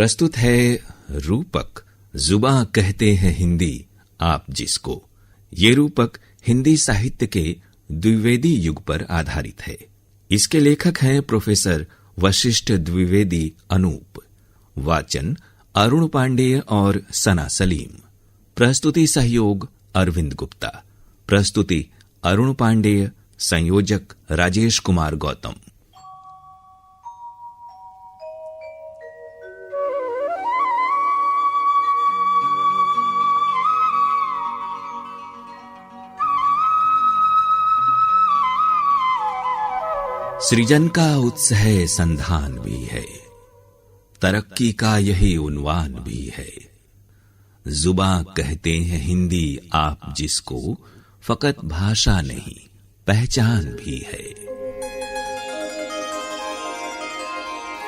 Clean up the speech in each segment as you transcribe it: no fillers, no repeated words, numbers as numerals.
प्रस्तुत है रूपक, जुबां कहते हैं हिंदी आप जिसको। ये रूपक हिंदी साहित्य के द्विवेदी युग पर आधारित है। इसके लेखक हैं प्रोफेसर वशिष्ठ द्विवेदी अनूप। वाचन अरुण पांडेय और सना सलीम। प्रस्तुति सहयोग अरविंद गुप्ता। प्रस्तुति अरुण पांडेय, संयोजक राजेश कुमार गौतम। सृजन का उत्साह संधान भी है, तरक्की का यही उन्वान भी है। जुबां कहते हैं हिंदी आप जिसको, फकत भाषा नहीं पहचान भी है।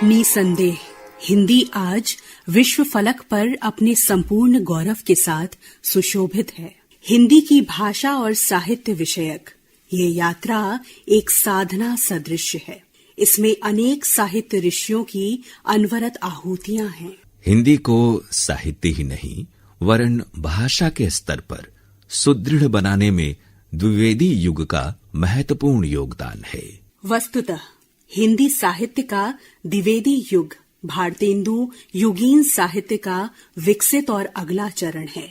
निसंदेह हिंदी आज विश्व फलक पर अपने संपूर्ण गौरव के साथ सुशोभित है। हिंदी की भाषा और साहित्य विषयक ये यात्रा एक साधना सदृश है। इसमें अनेक साहित्य ऋषियों की अनवरत आहूतियां हैं। हिंदी को साहित्य ही नहीं वरन भाषा के स्तर पर सुदृढ़ बनाने में द्विवेदी युग का महत्वपूर्ण योगदान है। वस्तुतः हिंदी साहित्य का द्विवेदी युग भारतेंदु युगीन साहित्य का विकसित और अगला चरण है।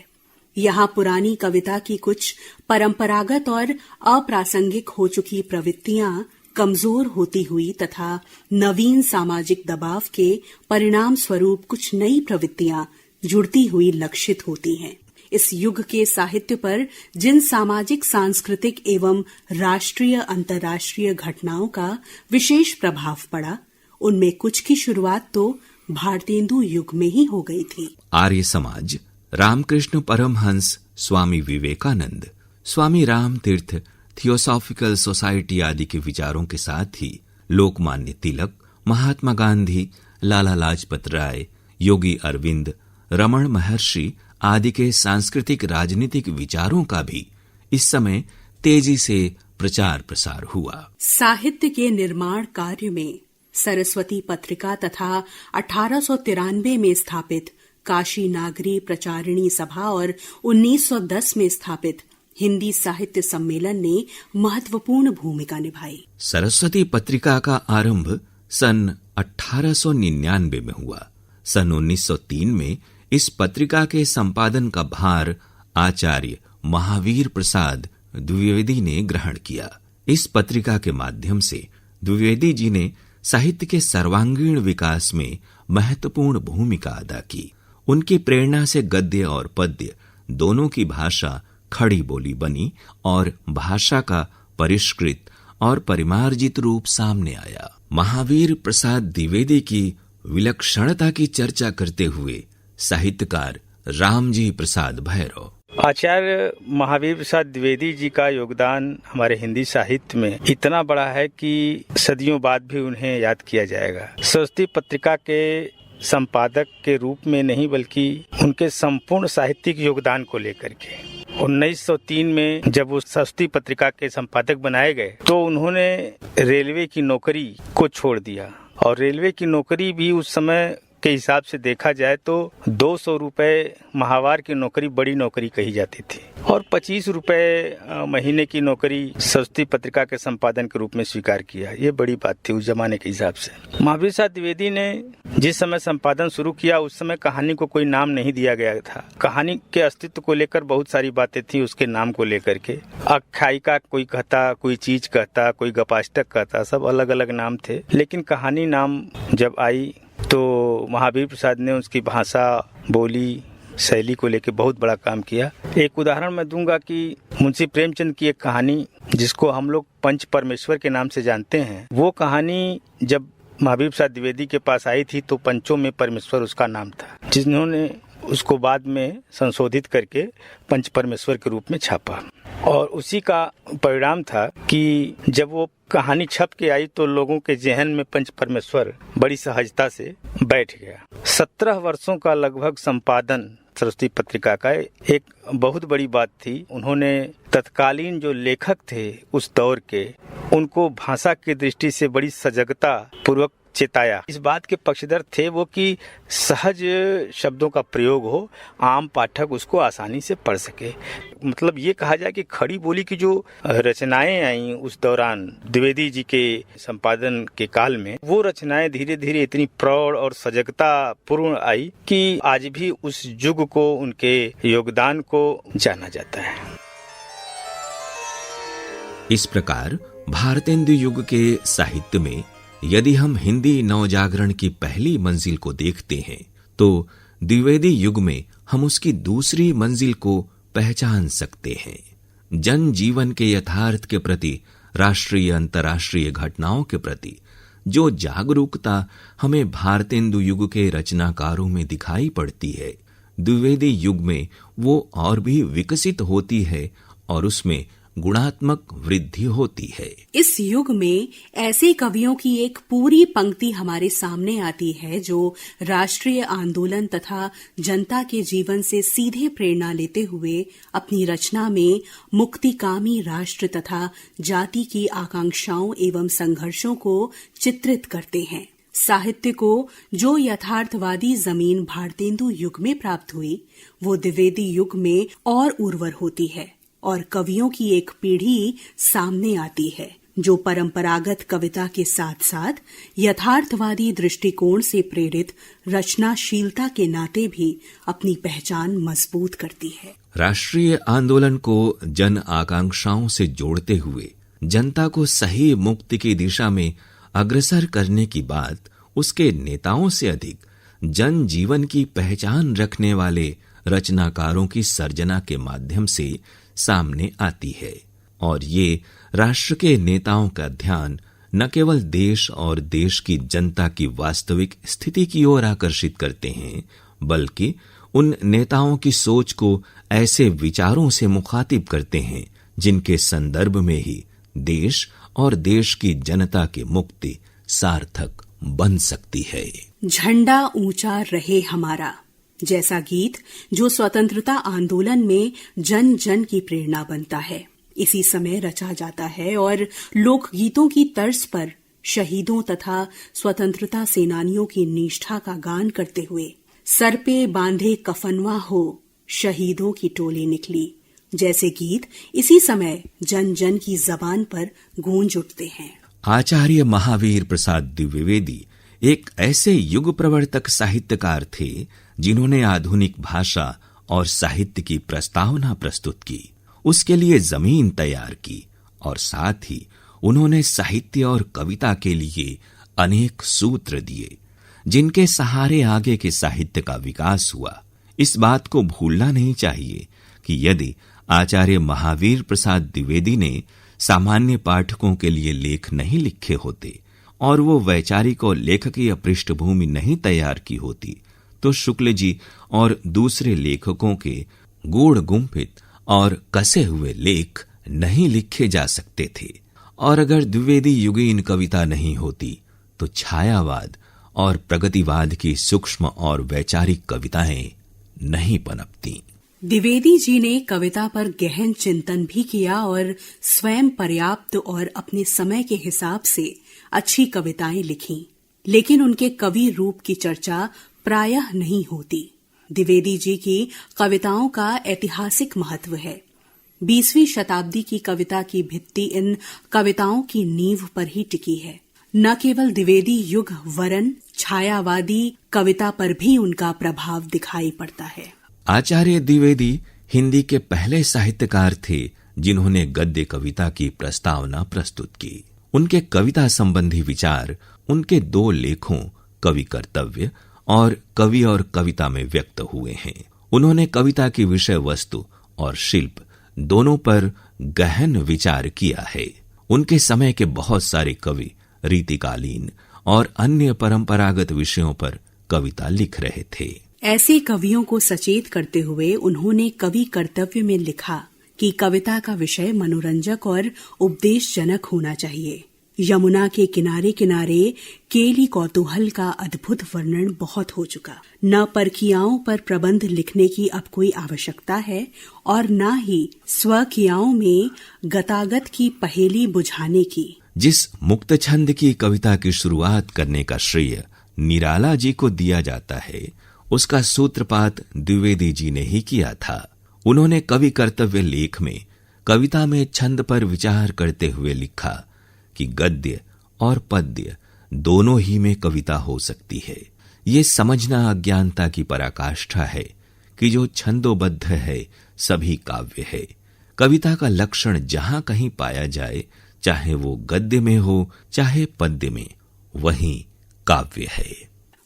यहाँ पुरानी कविता की कुछ परंपरागत और अप्रासंगिक हो चुकी प्रवृत्तियां कमजोर होती हुई तथा नवीन सामाजिक दबाव के परिणाम स्वरूप कुछ नई प्रवृत्तियां जुड़ती हुई लक्षित होती हैं। इस युग के साहित्य पर जिन सामाजिक, सांस्कृतिक एवं राष्ट्रीय अंतर्राष्ट्रीय घटनाओं का विशेष प्रभाव पड़ा, उनमें कुछ की शुरुआत तो भारतेंदु युग में ही हो गई थी। आर्य समाज, रामकृष्ण परमहंस, स्वामी विवेकानंद, स्वामी राम तीर्थ, थियोसॉफिकल सोसाइटी आदि के विचारों के साथ ही लोकमान्य तिलक, महात्मा गांधी, लाला लाजपत राय, योगी अरविंद, रमण महर्षि आदि के सांस्कृतिक राजनीतिक विचारों का भी इस समय तेजी से प्रचार प्रसार हुआ। साहित्य के निर्माण कार्य में सरस्वती पत्रिका तथा 1893 में स्थापित काशी नागरी प्रचारिणी सभा और 1910 में स्थापित हिंदी साहित्य सम्मेलन ने महत्वपूर्ण भूमिका निभाई। सरस्वती पत्रिका का आरंभ सन 1899 में हुआ। सन 1903 में इस पत्रिका के संपादन का भार आचार्य महावीर प्रसाद द्विवेदी ने ग्रहण किया। इस पत्रिका के माध्यम से द्विवेदी जी ने साहित्य के सर्वांगीण विकास में महत्वपूर्ण भूमिका अदा की। उनकी प्रेरणा से गद्य और पद्य दोनों की भाषा खड़ी बोली बनी और भाषा का परिष्कृत और परिमार्जित रूप सामने आया। महावीर प्रसाद द्विवेदी की विलक्षणता की चर्चा करते हुए साहित्यकार रामजी प्रसाद भैरव। आचार्य महावीर प्रसाद द्विवेदी जी का योगदान हमारे हिंदी साहित्य में इतना बड़ा है कि सदियों बाद भी उन्हें याद किया जाएगा। सरस्वती पत्रिका के संपादक के रूप में नहीं बल्कि उनके संपूर्ण साहित्यिक योगदान को लेकर के 1903 में जब वो सरस्वती पत्रिका के संपादक बनाए गए तो उन्होंने रेलवे की नौकरी को छोड़ दिया। और रेलवे की नौकरी भी उस समय के हिसाब से देखा जाए तो 200 रुपए माहवार की नौकरी बड़ी नौकरी कही जाती थी और 25 रुपए महीने की नौकरी सरस्वती पत्रिका के संपादन के रूप में स्वीकार किया। ये बड़ी बात थी उस जमाने के हिसाब से। महावीर प्रसाद द्विवेदी ने जिस समय संपादन शुरू किया उस समय कहानी को कोई नाम नहीं दिया गया था। कहानी के अस्तित्व को लेकर बहुत सारी बातें थी, उसके नाम को लेकर के आख्यायिका कोई कहता, कोई चीज कहता, कोई गपाष्टक कहता, सब अलग अलग नाम थे। लेकिन कहानी नाम जब आई तो महावीर प्रसाद ने उसकी भाषा, बोली, शैली को लेकर बहुत बड़ा काम किया। एक उदाहरण मैं दूंगा कि मुंशी प्रेमचंद की एक कहानी जिसको हम लोग पंच परमेश्वर के नाम से जानते हैं, वो कहानी जब महावीर प्रसाद द्विवेदी के पास आई थी तो पंचों में परमेश्वर उसका नाम था, जिन्होंने उसको बाद में संशोधित करके पंच परमेश्वर के रूप में छापा। और उसी का परिणाम था कि जब वो कहानी छप के आई तो लोगों के जहन में पंच परमेश्वर बड़ी सहजता से बैठ गया। 17 वर्षों का लगभग संपादन सरस्वती पत्रिका का एक बहुत बड़ी बात थी। उन्होंने तत्कालीन जो लेखक थे उस दौर के, उनको भाषा की दृष्टि से बड़ी सजगता पूर्वक चेताया। इस बात के पक्षधर थे वो कि सहज शब्दों का प्रयोग हो, आम पाठक उसको आसानी से पढ़ सके। मतलब ये कहा जाए कि खड़ी बोली की जो रचनाएं आई उस दौरान द्विवेदी जी के संपादन के काल में, वो रचनाएं धीरे धीरे इतनी प्रौढ़ और सजगता पूर्ण आई कि आज भी उस युग को, उनके योगदान को जाना जाता है। इस प्रकार भारतेंदु युग के साहित्य में यदि हम हिंदी नवजागरण की पहली मंजिल को देखते हैं तो द्विवेदी युग में हम उसकी दूसरी मंजिल को पहचान सकते हैं। जन जीवन के यथार्थ के प्रति, राष्ट्रीय अंतर्राष्ट्रीय घटनाओं के प्रति जो जागरूकता हमें भारतेंदु युग के रचनाकारों में दिखाई पड़ती है, द्विवेदी युग में वो और भी विकसित होती है और उसमें गुणात्मक वृद्धि होती है। इस युग में ऐसे कवियों की एक पूरी पंक्ति हमारे सामने आती है जो राष्ट्रीय आंदोलन तथा जनता के जीवन से सीधे प्रेरणा लेते हुए अपनी रचना में मुक्तिकामी राष्ट्र तथा जाति की आकांक्षाओं एवं संघर्षों को चित्रित करते हैं। साहित्य को जो यथार्थवादी जमीन भारतेंदु युग में प्राप्त हुई, वो द्विवेदी युग में और उर्वर होती है और कवियों की एक पीढ़ी सामने आती है जो परंपरागत कविता के साथ साथ यथार्थवादी दृष्टिकोण से प्रेरित रचनाशीलता के नाते भी अपनी पहचान मजबूत करती है। राष्ट्रीय आंदोलन को जन आकांक्षाओं से जोड़ते हुए जनता को सही मुक्ति की दिशा में अग्रसर करने की बात उसके नेताओं से अधिक जन जीवन की पहचान रखने वाले रचनाकारों की सर्जना के माध्यम से सामने आती है। और ये राष्ट्र के नेताओं का ध्यान न केवल देश और देश की जनता की वास्तविक स्थिति की ओर आकर्षित करते हैं, बल्कि उन नेताओं की सोच को ऐसे विचारों से मुखातिब करते हैं जिनके संदर्भ में ही देश और देश की जनता की मुक्ति सार्थक बन सकती है। झंडा ऊंचा रहे हमारा जैसा गीत जो स्वतंत्रता आंदोलन में जन जन की प्रेरणा बनता है, इसी समय रचा जाता है और लोकगीतों की तर्ज पर शहीदों तथा स्वतंत्रता सेनानियों की निष्ठा का गान करते हुए सर पे बांधे कफनवा हो शहीदों की टोली निकली जैसे गीत इसी समय जन जन की जबान पर गूंज उठते हैं। आचार्य महावीर प्रसाद द्विवेदी एक ऐसे युग प्रवर्तक साहित्यकार थे जिन्होंने आधुनिक भाषा और साहित्य की प्रस्तावना प्रस्तुत की, उसके लिए जमीन तैयार की और साथ ही उन्होंने साहित्य और कविता के लिए अनेक सूत्र दिए जिनके सहारे आगे के साहित्य का विकास हुआ। इस बात को भूलना नहीं चाहिए कि यदि आचार्य महावीर प्रसाद द्विवेदी ने सामान्य पाठकों के लिए लेख नहीं लिखे होते और वो वैचारिक और लेखकीय पृष्ठभूमि नहीं तैयार की होती तो शुक्ल जी और दूसरे लेखकों के गूढ़ गुम्फित और कसे हुए लेख नहीं लिखे जा सकते थे। और अगर द्विवेदी युगीन कविता नहीं होती तो छायावाद और प्रगतिवाद की सूक्ष्म और वैचारिक कविताएं नहीं पनपती। द्विवेदी जी ने कविता पर गहन चिंतन भी किया और स्वयं पर्याप्त और अपने समय के हिसाब से अच्छी कविताएं लिखीं, लेकिन उनके कवि रूप की चर्चा प्रायः नहीं होती। द्विवेदी जी की कविताओं का ऐतिहासिक महत्व है। 20वीं शताब्दी की कविता की भित्ति इन कविताओं की नींव पर ही टिकी है। न केवल द्विवेदी युग वरन छायावादी कविता पर भी उनका प्रभाव दिखाई पड़ता है। आचार्य द्विवेदी हिंदी के पहले साहित्यकार थे जिन्होंने गद्य कविता की प्रस्तावना प्रस्तुत की। उनके कविता संबंधी विचार उनके 2 लेखों कवि कर्तव्य और कवि और कविता में व्यक्त हुए हैं। उन्होंने कविता की विषय वस्तु और शिल्प दोनों पर गहन विचार किया है। उनके समय के बहुत सारे कवि रीतिकालीन और अन्य परंपरागत विषयों पर कविता लिख रहे थे। ऐसे कवियों को सचेत करते हुए उन्होंने कवि कर्तव्य में लिखा कि कविता का विषय मनोरंजक और उपदेशजनक होना चाहिए। यमुना के किनारे किनारे केली कौतूहल का अद्भुत वर्णन बहुत हो चुका। न परकियाओं पर प्रबंध लिखने की अब कोई आवश्यकता है और न ही स्वकियाओं में गतागत की पहेली बुझाने की। जिस मुक्त छंद की कविता की शुरुआत करने का श्रेय निराला जी को दिया जाता है, उसका सूत्रपात द्विवेदी जी ने ही किया था। उन्होंने कवि कर्तव्य लेख में कविता में छंद पर विचार करते हुए लिखा कि गद्य और पद्य दोनों ही में कविता हो सकती है। ये समझना अज्ञानता की पराकाष्ठा है कि जो छंदोबद्ध है सभी काव्य है। कविता का लक्षण जहां कहीं पाया जाए, चाहे वो गद्य में हो चाहे पद्य में, वही काव्य है।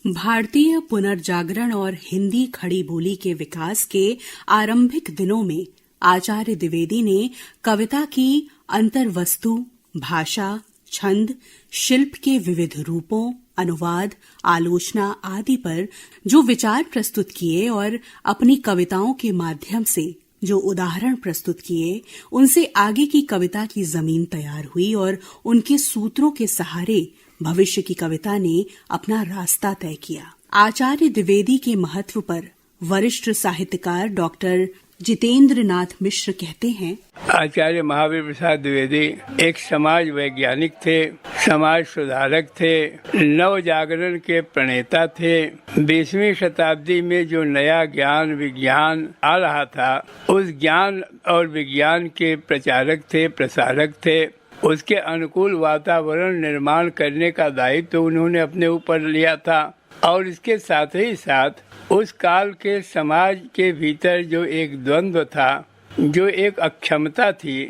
भारतीय पुनर्जागरण और हिंदी खड़ी बोली के विकास के आरंभिक दिनों में आचार्य द्विवेदी ने कविता की अंतर्वस्तु, भाषा, छंद, शिल्प के विविध रूपों, अनुवाद, आलोचना आदि पर जो विचार प्रस्तुत किए और अपनी कविताओं के माध्यम से जो उदाहरण प्रस्तुत किए, उनसे आगे की कविता की जमीन तैयार हुई और उनके सूत्रों के सहारे भविष्य की कविता ने अपना रास्ता तय किया। आचार्य द्विवेदी के महत्व पर वरिष्ठ साहित्यकार डॉक्टर जितेंद्र नाथ मिश्र कहते हैं, आचार्य महावीर प्रसाद द्विवेदी एक समाज वैज्ञानिक थे, समाज सुधारक थे, नव जागरण के प्रणेता थे। 20वीं शताब्दी में जो नया ज्ञान विज्ञान आ रहा था, उस ज्ञान और विज्ञान के प्रचारक थे, प्रसारक थे। उसके अनुकूल वातावरण निर्माण करने का दायित्व तो उन्होंने अपने ऊपर लिया था और इसके साथ ही साथ उस काल के समाज के भीतर जो एक द्वंद्व था, जो एक अक्षमता थी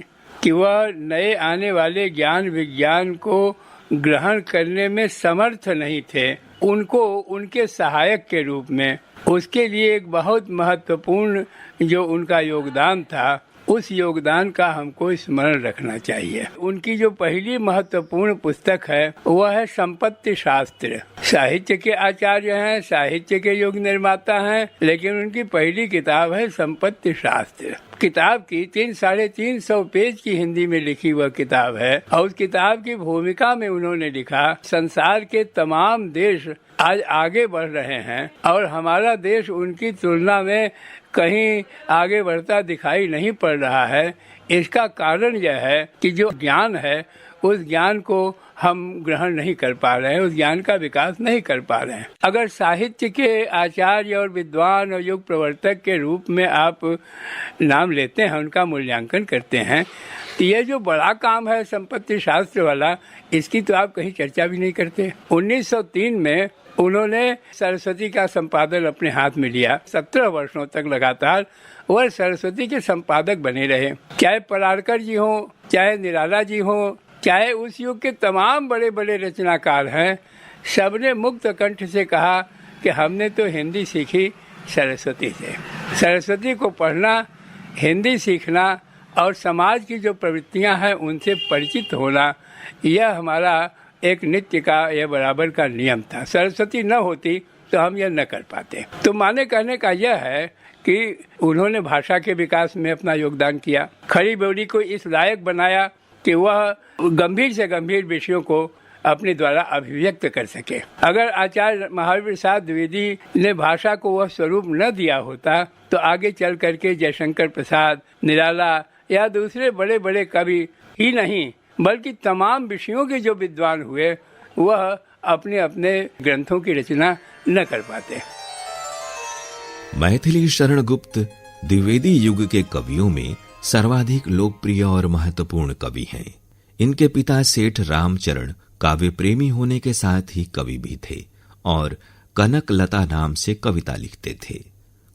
कि वह नए आने वाले ज्ञान विज्ञान को ग्रहण करने में समर्थ नहीं थे, उनको उनके सहायक के रूप में, उसके लिए एक बहुत महत्वपूर्ण जो उनका योगदान था, उस योगदान का हमको स्मरण रखना चाहिए। उनकी जो पहली महत्वपूर्ण पुस्तक है वह है संपत्ति शास्त्र। साहित्य के आचार्य हैं, साहित्य के युग निर्माता हैं, लेकिन उनकी पहली किताब है संपत्ति शास्त्र। किताब की 300-350 पेज की हिंदी में लिखी वह किताब है और उस किताब की भूमिका में उन्होंने लिखा, संसार के तमाम देश आज आगे बढ़ रहे हैं और हमारा देश उनकी तुलना में कहीं आगे बढ़ता दिखाई नहीं पड़ रहा है। इसका कारण यह है कि जो ज्ञान है उस ज्ञान को हम ग्रहण नहीं कर पा रहे हैं, उस ज्ञान का विकास नहीं कर पा रहे हैं। अगर साहित्य के आचार्य और विद्वान और युग प्रवर्तक के रूप में आप नाम लेते हैं, उनका मूल्यांकन करते हैं, तो ये जो बड़ा काम है संपत्ति शास्त्र वाला, इसकी तो आप कहीं चर्चा भी नहीं करते। 1903 में उन्होंने सरस्वती का संपादन अपने हाथ में लिया। 17 वर्षों तक लगातार वह सरस्वती के संपादक बने रहे। चाहे पराड़कर जी हों, चाहे निराला जी हों, चाहे उस युग के तमाम बड़े बड़े रचनाकार हैं, सबने मुक्त कंठ से कहा कि हमने तो हिंदी सीखी सरस्वती से। सरस्वती को पढ़ना, हिंदी सीखना और समाज की जो प्रवृत्तियां हैं उनसे परिचित होना, यह हमारा एक नित्य का यह बराबर का नियम था। सरस्वती न होती तो हम यह न कर पाते। तो माने कहने का यह है कि उन्होंने भाषा के विकास में अपना योगदान किया, खड़ी बोली को इस लायक बनाया कि वह गंभीर से गंभीर विषयों को अपने द्वारा अभिव्यक्त कर सके। अगर आचार्य महावीर प्रसाद द्विवेदी ने भाषा को वह स्वरूप न दिया होता तो आगे चल करके जयशंकर प्रसाद, निराला या दूसरे बड़े बड़े कवि ही नहीं बल्कि तमाम विषयों के जो विद्वान हुए वह अपने अपने ग्रंथों की रचना न कर पाते। मैथिली शरण गुप्त द्विवेदी युग के कवियों में सर्वाधिक लोकप्रिय और महत्वपूर्ण कवि हैं। इनके पिता सेठ रामचरण काव्य प्रेमी होने के साथ ही कवि भी थे और कनक लता नाम से कविता लिखते थे।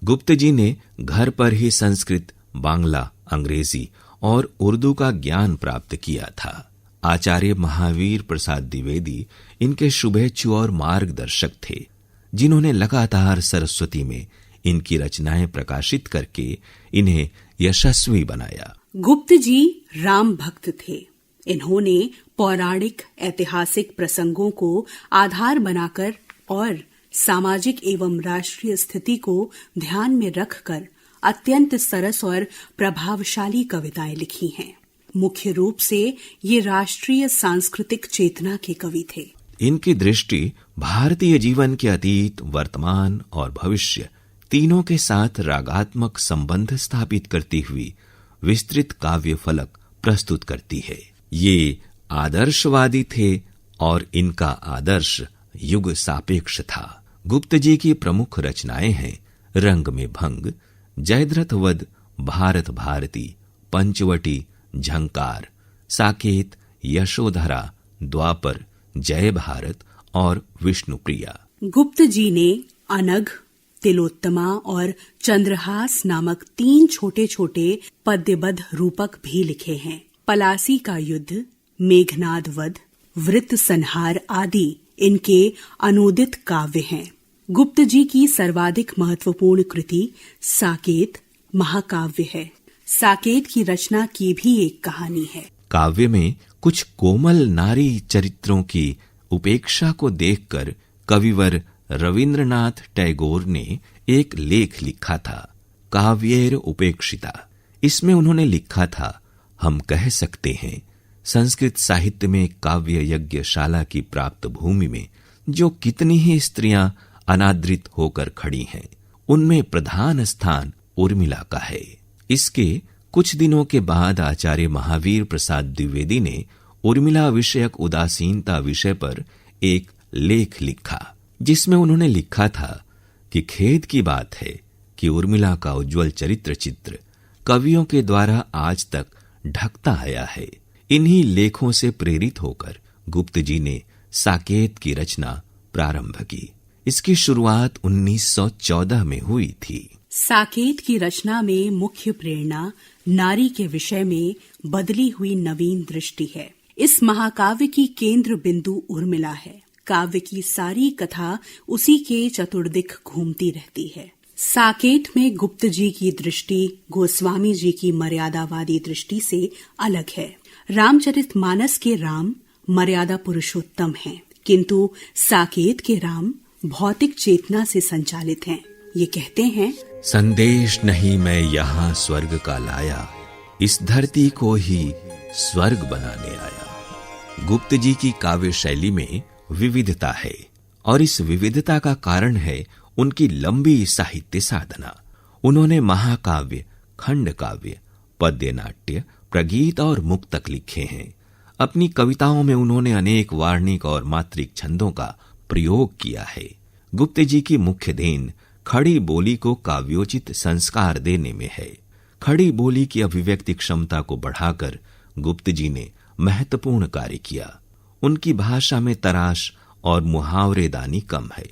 गुप्त जी ने घर पर ही संस्कृत, बांग्ला, अंग्रेजी और उर्दू का ज्ञान प्राप्त किया था। आचार्य महावीर प्रसाद द्विवेदी इनके शुभेच्छु और मार्गदर्शक थे, जिन्होंने लगातार सरस्वती में इनकी रचनाएं प्रकाशित करके इन्हें यशस्वी बनाया। गुप्त जी राम भक्त थे। इन्होंने पौराणिक ऐतिहासिक प्रसंगों को आधार बनाकर और सामाजिक एवं राष्ट्रीय स्थिति को ध्यान में रखकर अत्यंत सरस और प्रभावशाली कविताएं लिखी हैं। मुख्य रूप से ये राष्ट्रीय सांस्कृतिक चेतना के कवि थे। इनकी दृष्टि भारतीय जीवन के अतीत, वर्तमान और भविष्य तीनों के साथ रागात्मक संबंध स्थापित करती हुई विस्तृत काव्य फलक प्रस्तुत करती है। ये आदर्शवादी थे और इनका आदर्श युग सापेक्ष था। गुप्त जी की प्रमुख रचनाएं हैं रंग में भंग, जयद्रथ वध, भारत भारती, पंचवटी, झंकार, साकेत, यशोधरा, द्वापर, जय भारत और विष्णुप्रिया। गुप्त जी ने अनघ, तिलोत्तमा और चंद्रहास नामक 3 छोटे छोटे पद्यबद्ध रूपक भी लिखे हैं। पलासी का युद्ध, मेघनाद वध, वृत्त संहार आदि इनके अनूदित काव्य हैं। गुप्त जी की सर्वाधिक महत्वपूर्ण कृति साकेत महाकाव्य है। साकेत की रचना की भी एक कहानी है। काव्य में कुछ कोमल नारी चरित्रों की उपेक्षा को देखकर कविवर रविंद्रनाथ टैगोर ने एक लेख लिखा था, काव्येर उपेक्षिता। इसमें उन्होंने लिखा था, हम कह सकते हैं संस्कृत साहित्य में काव्य यज्ञशाला की प्राप्त भूमि में जो कितनी ही स्त्रियां अनादृत होकर खड़ी हैं, उनमें प्रधान स्थान उर्मिला का है। इसके कुछ दिनों के बाद आचार्य महावीर प्रसाद द्विवेदी ने उर्मिला विषयक उदासीनता विषय पर एक लेख लिखा, जिसमें उन्होंने लिखा था कि खेद की बात है कि उर्मिला का उज्जवल चरित्र चित्र कवियों के द्वारा आज तक ढकता आया है। इन्हीं लेखों से प्रेरित होकर गुप्त जी ने साकेत की रचना प्रारंभ की। इसकी शुरुआत 1914 में हुई थी। साकेत की रचना में मुख्य प्रेरणा नारी के विषय में बदली हुई नवीन दृष्टि है। इस महाकाव्य की केंद्र बिंदु उर्मिला है। काव्य की सारी कथा उसी के चतुर्दिक घूमती रहती है। साकेत में गुप्त जी की दृष्टि गोस्वामी जी की मर्यादावादी दृष्टि से अलग है। रामचरितमानस के राम मर्यादा पुरुषोत्तम हैं, किंतु साकेत के राम भौतिक चेतना से संचालित हैं। ये कहते हैं, संदेश नहीं मैं यहाँ स्वर्ग का लाया, इस धरती को ही स्वर्ग बनाने आया। गुप्त जी की काव्य शैली में विविधता है और इस विविधता का कारण है उनकी लंबी साहित्य साधना। उन्होंने महाकाव्य, खंड काव्य, पद्य नाट्य, प्रगीत और मुक्तक लिखे हैं। अपनी कविताओं में उन्होंने अनेक वार्णिक और मात्रिक छंदों का प्रयोग किया है। गुप्त जी की मुख्य देन खड़ी बोली को काव्योचित संस्कार देने में है। खड़ी बोली की अभिव्यक्ति क्षमता को बढ़ाकर गुप्त जी ने महत्वपूर्ण कार्य किया। उनकी भाषा में तराश और मुहावरेदानी कम है।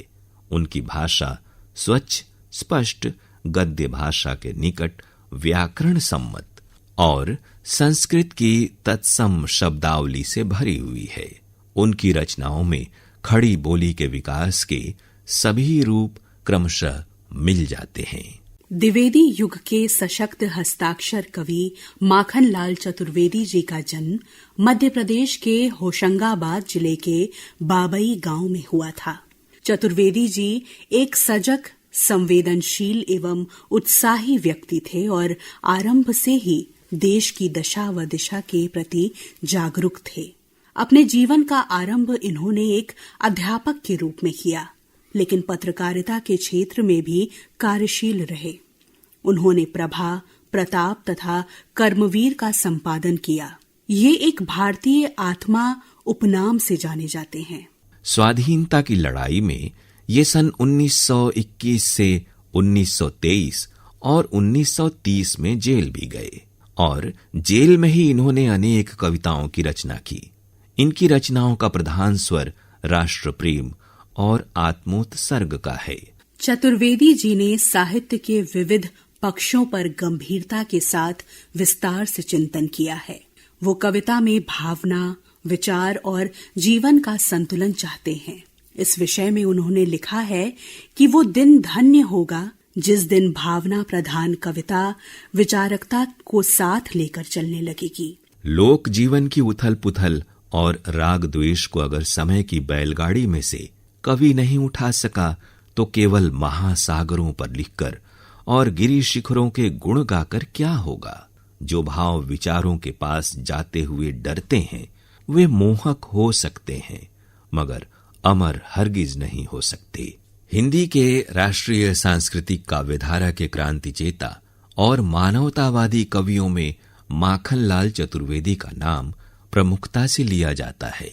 उनकी भाषा स्वच्छ, स्पष्ट, गद्य भाषा के निकट, व्याकरण सम्मत और संस्कृत की तत्सम शब्दावली से भरी हुई है। उनकी रचनाओं में खड़ी बोली के विकास के सभी रूप क्रमशः मिल जाते हैं। द्विवेदी युग के सशक्त हस्ताक्षर कवि माखनलाल चतुर्वेदी जी का जन्म मध्य प्रदेश के होशंगाबाद जिले के बाबई गांव में हुआ था। चतुर्वेदी जी एक सजग, संवेदनशील एवं उत्साही व्यक्ति थे और आरंभ से ही देश की दशा व दिशा के प्रति जागरूक थे। अपने जीवन का आरंभ इन्होंने एक अध्यापक के रूप में किया, लेकिन पत्रकारिता के क्षेत्र में भी कार्यशील रहे। उन्होंने प्रभा, प्रताप तथा कर्मवीर का संपादन किया। ये एक भारतीय आत्मा उपनाम से जाने जाते हैं। स्वाधीनता की लड़ाई में ये सन 1921 से 1923 और 1930 में जेल भी गए और जेल में ही इन्होंने अनेक कविताओं की रचना की। इनकी रचनाओं का प्रधान स्वर राष्ट्र प्रेम और आत्मोत्सर्ग का है। चतुर्वेदी जी ने साहित्य के विविध पक्षों पर गंभीरता के साथ विस्तार से चिंतन किया है। वो कविता में भावना, विचार और जीवन का संतुलन चाहते हैं। इस विषय में उन्होंने लिखा है कि वो दिन धन्य होगा जिस दिन भावना प्रधान कविता विचारकता को साथ लेकर चलने लगेगी। लोक जीवन की उथल पुथल और राग द्वेष को अगर समय की बैलगाड़ी में से कवि नहीं उठा सका तो केवल महासागरों पर लिखकर और गिरी शिखरों के गुण गाकर क्या होगा। जो भाव विचारों के पास जाते हुए डरते हैं वे मोहक हो सकते हैं, मगर अमर हरगिज नहीं हो सकते। हिंदी के राष्ट्रीय सांस्कृतिक काव्यधारा के क्रांति चेता और मानवतावादी कवियों में माखनलाल चतुर्वेदी का नाम प्रमुखता से लिया जाता है।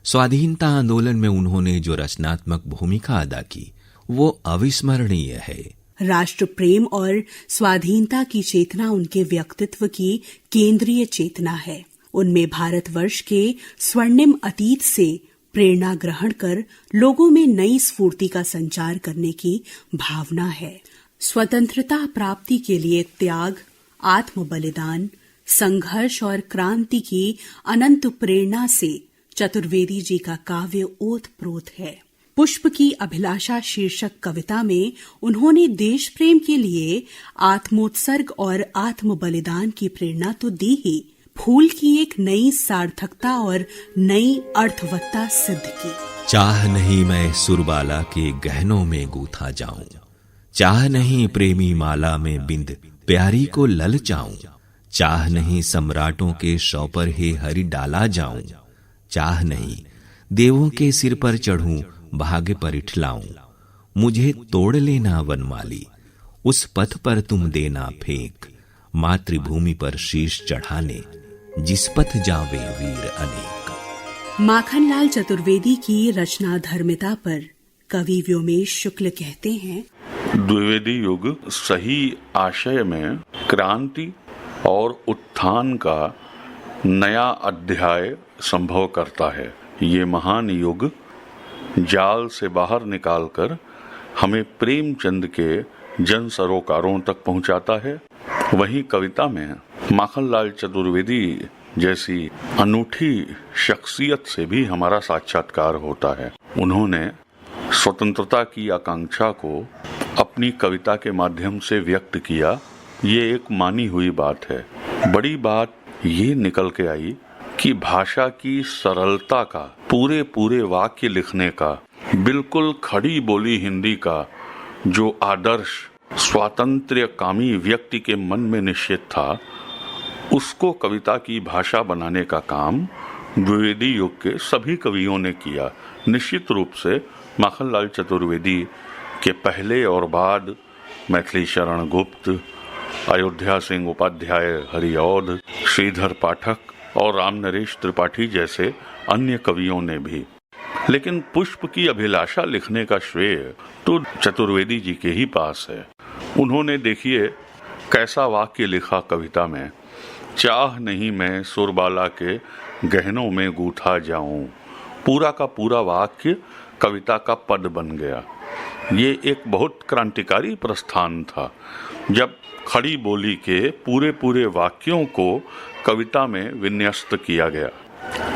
स्वाधीनता आंदोलन में उन्होंने जो रचनात्मक भूमिका अदा की वो अविस्मरणीय है। राष्ट्र प्रेम और स्वाधीनता की चेतना उनके व्यक्तित्व की केंद्रीय चेतना है। उनमें भारतवर्ष के स्वर्णिम अतीत से प्रेरणा ग्रहण कर लोगों में नई स्फूर्ति का संचार करने की भावना है। स्वतंत्रता प्राप्ति के लिए त्याग, आत्म बलिदान, संघर्ष और क्रांति की अनंत प्रेरणा से चतुर्वेदी जी का काव्य ओतप्रोत है। पुष्प की अभिलाषा शीर्षक कविता में उन्होंने देश प्रेम के लिए आत्मोत्सर्ग और आत्म बलिदान की प्रेरणा तो दी ही, फूल की एक नई सार्थकता और नई अर्थवत्ता सिद्ध की। चाह नहीं मैं सुरबाला के गहनों में गूथा जाऊं, चाह नहीं प्रेमी माला में बिंद प्यारी को ललचाऊं, चाह नहीं सम्राटों के शौ पर हे हरि डाला जाऊं, चाह नहीं देवों के सिर पर चढ़ूं भाग्य पर इठलाऊं, मुझे तोड़ लेना वनमाली, उस पथ पर तुम देना फेंक, मातृभूमि पर शीश चढ़ाने जिस पथ जावे वीर अनेक। माखनलाल चतुर्वेदी की रचना धर्मिता पर कवि व्योमेश शुक्ल कहते हैं, द्विवेदी युग सही आशय में क्रांति और उत्थान का नया अध्याय संभव करता है। ये महान युग जाल से बाहर निकालकर हमें प्रेमचंद के जन सरोकारों तक पहुंचाता है। वहीं कविता में माखनलाल चतुर्वेदी जैसी अनूठी शख्सियत से भी हमारा साक्षात्कार होता है। उन्होंने स्वतंत्रता की आकांक्षा को अपनी कविता के माध्यम से व्यक्त किया, ये एक मानी हुई बात है। बड़ी बात ये निकल के आई कि भाषा की सरलता का, पूरे वाक्य लिखने का, बिल्कुल खड़ी बोली हिंदी का जो आदर्श स्वातंत्र्यकामी व्यक्ति के मन में निश्चित था, उसको कविता की भाषा बनाने का काम द्विवेदी युग के सभी कवियों ने किया। निश्चित रूप से माखनलाल चतुर्वेदी के पहले और बाद मैथिली शरण गुप्त, अयोध्या सिंह उपाध्याय हरिऔध, श्रीधर पाठक और राम नरेश त्रिपाठी जैसे अन्य कवियों ने भी। लेकिन पुष्प की अभिलाषा लिखने का श्रेय तो चतुर्वेदी जी के ही पास है। उन्होंने देखिए कैसा वाक्य लिखा कविता में, चाह नहीं मैं सुरबाला के गहनों में गूथा जाऊं। पूरा का पूरा वाक्य कविता का पद बन गया। ये एक बहुत क्रांतिकारी प्रस्थान था जब खड़ी बोली के पूरे वाक्यों को कविता में विन्यस्त किया गया।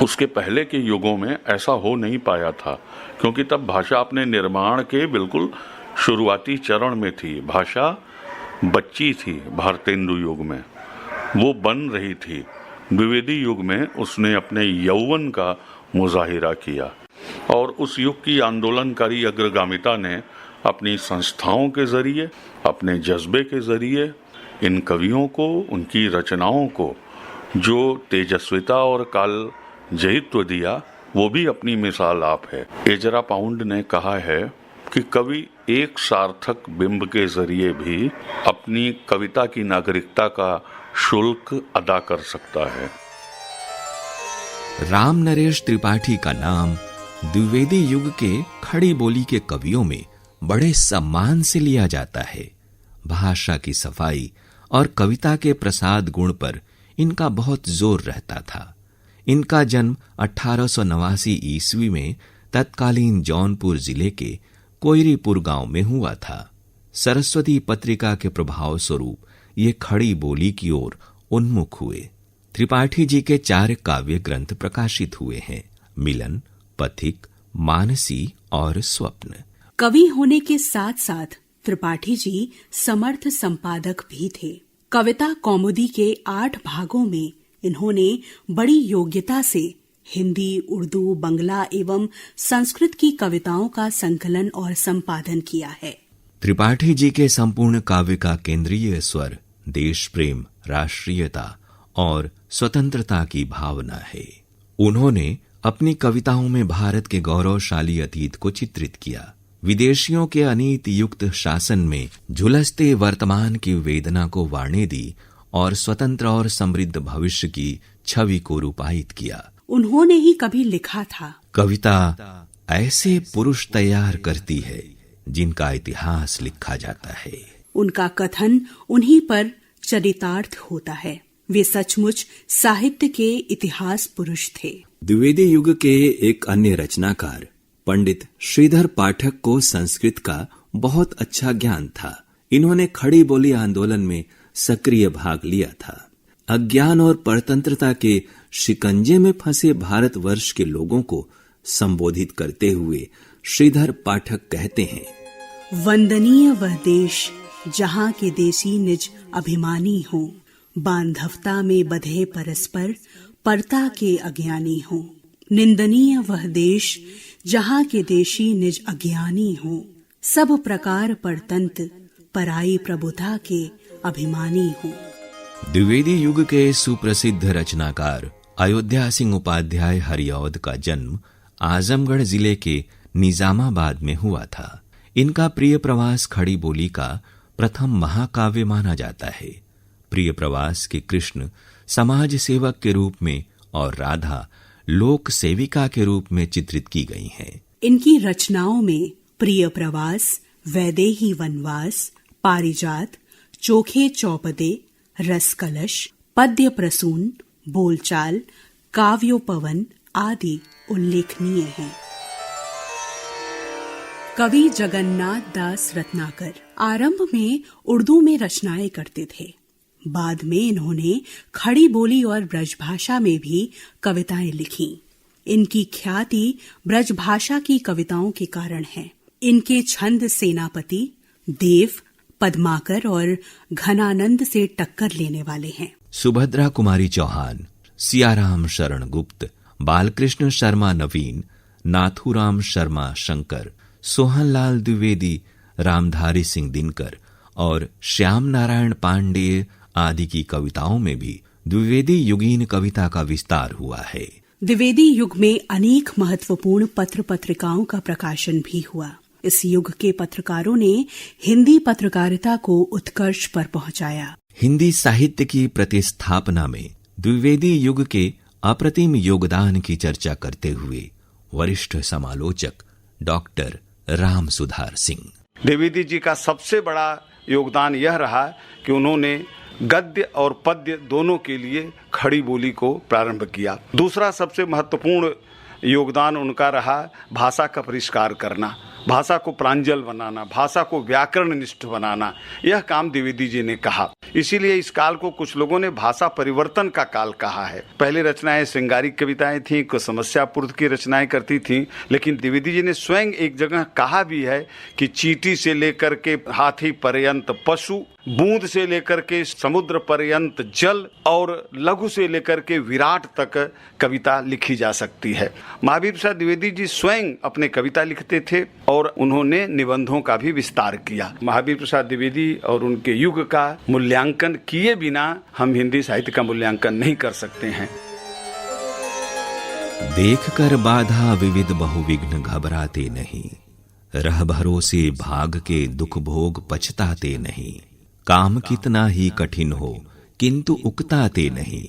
उसके पहले के युगों में ऐसा हो नहीं पाया था, क्योंकि तब भाषा अपने निर्माण के बिल्कुल शुरुआती चरण में थी। भाषा बच्ची थी भारतेंदु युग में, वो बन रही थी। द्विवेदी युग में उसने अपने यौवन का मुजाहिरा किया और उस युग की आंदोलनकारी अग्रगामिता ने अपनी संस्थाओं के जरिए, अपने जज्बे के जरिए इन कवियों को, उनकी रचनाओं को जो तेजस्विता और काल जयित्व दिया, वो भी अपनी मिसाल आप है। एजरा पाउंड ने कहा है कि कवि एक सार्थक बिंब के जरिए भी अपनी कविता की नागरिकता का शुल्क अदा कर सकता है। राम नरेश त्रिपाठी का नाम द्विवेदी युग के खड़ी बोली के कवियों में बड़े सम्मान से लिया जाता है। भाषा की सफाई और कविता के प्रसाद गुण पर इनका बहुत जोर रहता था। इनका जन्म 1889 ईस्वी में तत्कालीन जौनपुर जिले के कोयरीपुर गांव में हुआ था। सरस्वती पत्रिका के प्रभाव स्वरूप ये खड़ी बोली की ओर उन्मुख हुए। त्रिपाठी जी के 4 काव्य ग्रंथ प्रकाशित हुए हैं, मिलन, पथिक, मानसी और स्वप्न। कवि होने के साथ साथ त्रिपाठी जी समर्थ संपादक भी थे। कविता कौमुदी के 8 भागों में इन्होंने बड़ी योग्यता से हिंदी, उर्दू, बंगला एवं संस्कृत की कविताओं का संकलन और संपादन किया है। त्रिपाठी जी के संपूर्ण काव्य का केंद्रीय स्वर देश प्रेम, राष्ट्रीयता और स्वतंत्रता की भावना है। उन्होंने अपनी कविताओं में भारत के गौरवशाली अतीत को चित्रित किया, विदेशियों के अनीति युक्त शासन में झुलसते वर्तमान की वेदना को वाणी दी और स्वतंत्र और समृद्ध भविष्य की छवि को रूपायित किया। उन्होंने ही कभी लिखा था, कविता ऐसे पुरुष तैयार करती है जिनका इतिहास लिखा जाता है। उनका कथन उन्हीं पर चरितार्थ होता है। वे सचमुच साहित्य के इतिहास पुरुष थे। द्विवेदी युग के एक अन्य रचनाकार पंडित श्रीधर पाठक को संस्कृत का बहुत अच्छा ज्ञान था। इन्होंने खड़ी बोली आंदोलन में सक्रिय भाग लिया था। अज्ञान और परतंत्रता के शिकंजे में फंसे भारतवर्ष के लोगों को संबोधित करते हुए श्रीधर पाठक कहते हैं, वंदनीय वह देश जहाँ के देशी निज अभिमानी हो, बांधवता में बधे परस्पर परता के अज्ञानी हो। निंदनीय वह देश जहाँ के देशी निज अज्ञानी हो, सब प्रकार परतंत्र पराई प्रभुता के अभिमानी हो। द्विवेदी युग के सुप्रसिद्ध रचनाकार अयोध्या सिंह उपाध्याय हरिऔध का जन्म आजमगढ़ जिले के निजामाबाद में हुआ था। इनका प्रिय प्रवास खड़ी बोली का प्रथम महाकाव्य माना जाता है। प्रिय प्रवास के कृष्ण समाज सेवक के रूप में और राधा लोक सेविका के रूप में चित्रित की गई हैं। इनकी रचनाओं में प्रिय प्रवास, वैदेही वनवास, पारिजात, चोखे चौपदे, रस कलश, पद्य प्रसून, बोलचाल, काव्योपवन आदि उल्लेखनीय हैं। कवि जगन्नाथ दास रत्नाकर आरंभ में उर्दू में रचनाएं करते थे। बाद में इन्होंने खड़ी बोली और ब्रजभाषा में भी कविताएं लिखी। इनकी ख्याति ब्रजभाषा की कविताओं के कारण है। इनके छंद सेनापति, देव, पद्माकर और घनानंद से टक्कर लेने वाले हैं। सुभद्रा कुमारी चौहान, सियाराम शरण गुप्त, बालकृष्ण शर्मा नवीन, नाथूराम शर्मा शंकर, सोहनलाल द्विवेदी, रामधारी सिंह दिनकर और श्याम नारायण पांडेय आदि की कविताओं में भी द्विवेदी युगीन कविता का विस्तार हुआ है। द्विवेदी युग में अनेक महत्वपूर्ण पत्र पत्रिकाओं का प्रकाशन भी हुआ। इस युग के पत्रकारों ने हिंदी पत्रकारिता को उत्कर्ष पर पहुंचाया। हिंदी साहित्य की प्रतिस्थापना में द्विवेदी युग के अप्रतिम योगदान की चर्चा करते हुए वरिष्ठ समालोचक डॉक्टर राम सुधार सिंह, द्विवेदी जी का सबसे बड़ा योगदान यह रहा कि उन्होंने गद्य और पद्य दोनों के लिए खड़ी बोली को प्रारंभ किया। दूसरा सबसे महत्वपूर्ण योगदान उनका रहा भाषा का परिष्कार करना, भाषा को प्रांजल बनाना, भाषा को व्याकरण निष्ठ बनाना। यह काम द्विवेदी जी ने कहा। इसीलिए इस काल को कुछ लोगों ने भाषा परिवर्तन का काल कहा है। पहले रचनाएं श्रृंगारिक कविताएं थीं, कुछ समस्या पूर्त की रचनाएं करती थीं, लेकिन द्विवेदी जी ने स्वयं एक जगह कहा भी है कि चींटी से लेकर के हाथी पर्यंत पशु, बूंद से लेकर के समुद्र पर्यंत जल और लघु से लेकर के विराट तक कविता लिखी जा सकती है। महावीर प्रसाद द्विवेदी जी स्वयं अपने कविता लिखते थे और उन्होंने निबंधों का भी विस्तार किया। महावीर प्रसाद द्विवेदी और उनके युग का मूल्यांकन किए बिना हम हिंदी साहित्य का मूल्यांकन नहीं कर सकते हैं। देख कर बाधा विविध बहुविघ्न घबराते नहीं, रह भरोसे भाग के दुख भोग पछताते नहीं। काम कितना ही कठिन हो किंतु उकताते नहीं,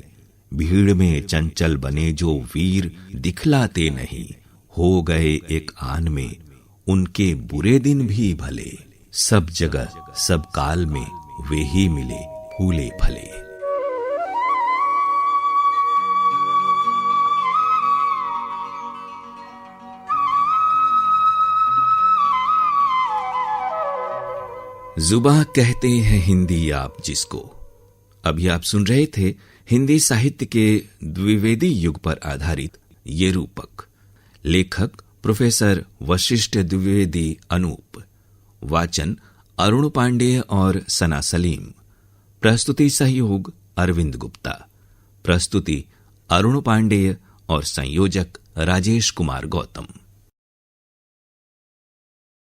भीड़ में चंचल बने जो वीर दिखलाते नहीं। हो गए एक आन में उनके बुरे दिन भी भले, सब जगह सब काल में वे ही मिले फूले फले। जुबां कहते हैं हिंदी आप जिसको। अभी आप सुन रहे थे हिंदी साहित्य के द्विवेदी युग पर आधारित ये रूपक। लेखक प्रोफेसर वशिष्ठ द्विवेदी अनूप। वाचन अरुण पांडेय और सना सलीम। प्रस्तुति सहयोग अरविंद गुप्ता। प्रस्तुति अरुण पांडेय और संयोजक राजेश कुमार गौतम।